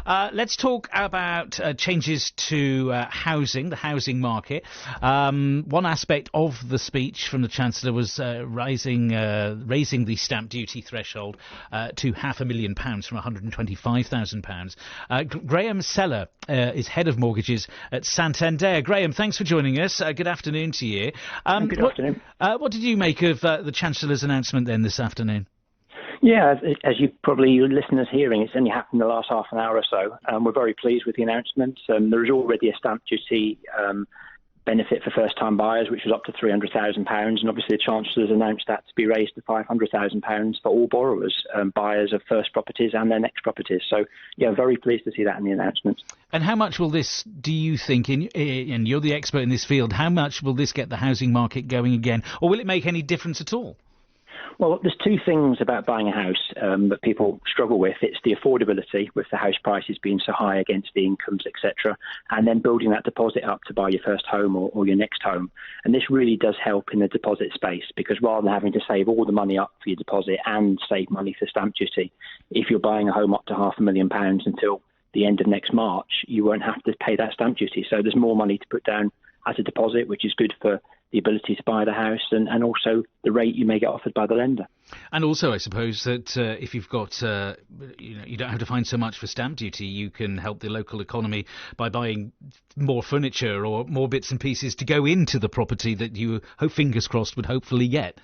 Let's talk about changes to housing, the housing market. One aspect of the speech from the Chancellor was raising the stamp duty threshold to £500,000 from £125,000. Graham Seller is head of mortgages at Santander. Graham, thanks for joining us. Good afternoon to you. Good afternoon. What did you make of the Chancellor's announcement then this afternoon? Yeah, as you probably, your listeners hearing, it's only happened in the last half an hour or so. We're very pleased with the announcement. There is already a stamp duty benefit for first-time buyers, which was up to £300,000, and obviously the Chancellor has announced that to be raised to £500,000 for all borrowers, buyers of first properties and their next properties. So, yeah, very pleased to see that in the announcement. And how much will this, do you think, and you're the expert in this field, how much will this get the housing market going again, or will it make any difference at all? Well, there's two things about buying a house that people struggle with. It's the affordability, with the house prices being so high against the incomes, etc., and then building that deposit up to buy your first home or your next home. And this really does help in the deposit space, because rather than having to save all the money up for your deposit and save money for stamp duty, if you're buying a home up to £500,000 until the end of next March, you won't have to pay that stamp duty. So there's more money to put down as a deposit, which is good for the ability to buy the house and also the rate you may get offered by the lender. And also, I suppose that if you've got, you don't have to find so much for stamp duty. You can help the local economy by buying more furniture or more bits and pieces to go into the property that you, fingers crossed, would hopefully get.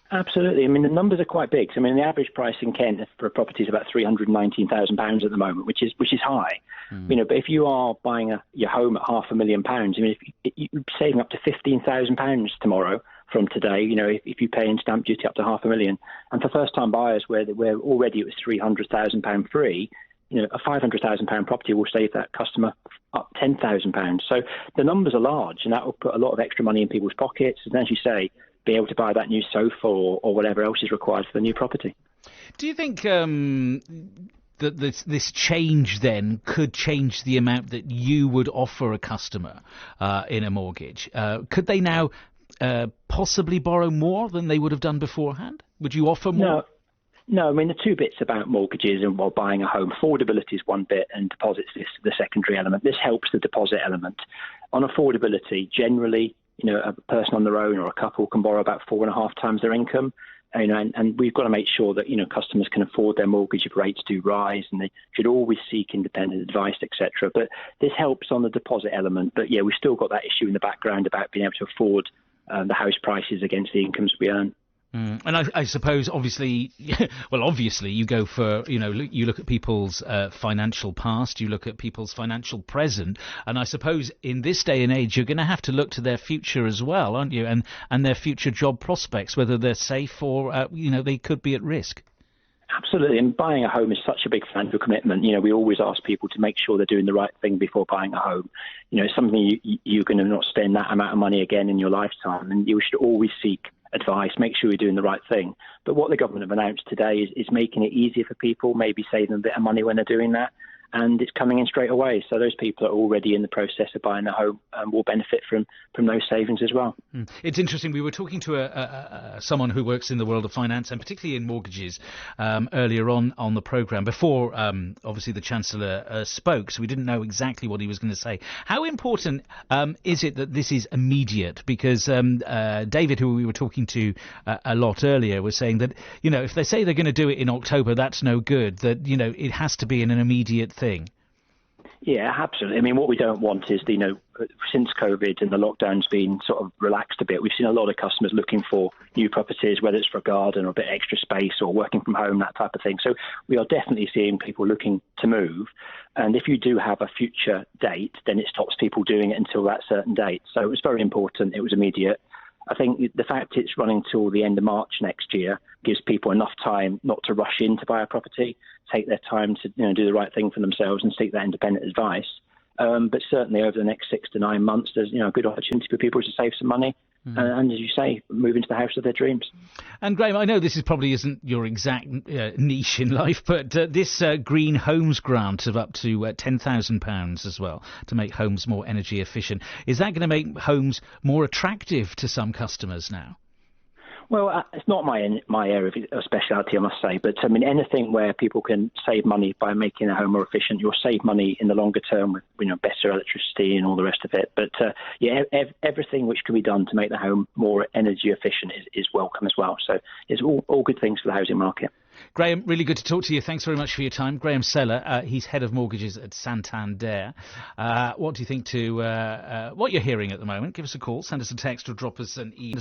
Absolutely. I mean, the numbers are quite big. I mean, the average price in Kent for a property is about £319,000 at the moment, which is high. But if you are buying your home at £500,000, I mean, if you're saving up to £15,000 tomorrow from today, if you pay in stamp duty up to £500,000, and for first-time buyers where already it was £300,000 free, a £500,000 property will save that customer up £10,000. So the numbers are large, and that will put a lot of extra money in people's pockets. And as you say, be able to buy that new sofa or whatever else is required for the new property. Do you think that this change then could change the amount that you would offer a customer in a mortgage? Could they now possibly borrow more than they would have done beforehand? Would you offer more? No, I mean, the two bits about mortgages and while buying a home, affordability is one bit and deposits is the secondary element. This helps the deposit element. On affordability, generally, a person on their own or a couple can borrow about 4.5 times their income. And we've got to make sure that, customers can afford their mortgage if rates do rise, and they should always seek independent advice, etc. But this helps on the deposit element. But, yeah, we've still got that issue in the background about being able to afford the house prices against the incomes we earn. And I suppose, obviously, you go for, you look at people's financial past, you look at people's financial present, and I suppose in this day and age, you're going to have to look to their future as well, aren't you? And their future job prospects, whether they're safe or, they could be at risk. Absolutely, and buying a home is such a big financial commitment. We always ask people to make sure they're doing the right thing before buying a home. It's something you're going to not spend that amount of money again in your lifetime, and you should always seek advice, make sure you're doing the right thing. But what the government have announced today is making it easier for people, maybe saving a bit of money when they're doing that, and it's coming in straight away. So those people that are already in the process of buying a home will benefit from those savings as well. It's interesting. We were talking to someone who works in the world of finance and particularly in mortgages earlier on the programme before obviously the Chancellor spoke, so we didn't know exactly what he was going to say. How important is it that this is immediate? Because David, who we were talking to a lot earlier, was saying that, if they say they're going to do it in October, that's no good, that, it has to be in an immediate thing. Yeah, absolutely. I mean, what we don't want is, since COVID and the lockdown's been sort of relaxed a bit, we've seen a lot of customers looking for new properties, whether it's for a garden or a bit extra space or working from home, that type of thing. So we are definitely seeing people looking to move. And if you do have a future date, then it stops people doing it until that certain date. So it was very important. It was immediate. I think the fact it's running till the end of March next year gives people enough time not to rush in to buy a property, take their time to do the right thing for themselves and seek that independent advice. But certainly over the next 6 to 9 months, there's a good opportunity for people to save some money. And as you say, move into the house of their dreams. And Graham, I know this probably isn't your exact niche in life, but this Green Homes grant of up to £10,000 as well to make homes more energy efficient, is that going to make homes more attractive to some customers now? Well, it's not my area of speciality, I must say. But I mean, anything where people can save money by making a home more efficient, you'll save money in the longer term with better electricity and all the rest of it. But everything which can be done to make the home more energy efficient is welcome as well. So it's all good things for the housing market. Graham, really good to talk to you. Thanks very much for your time. Graham Seller, he's head of mortgages at Santander. What do you think to what you're hearing at the moment? Give us a call, send us a text or drop us an email.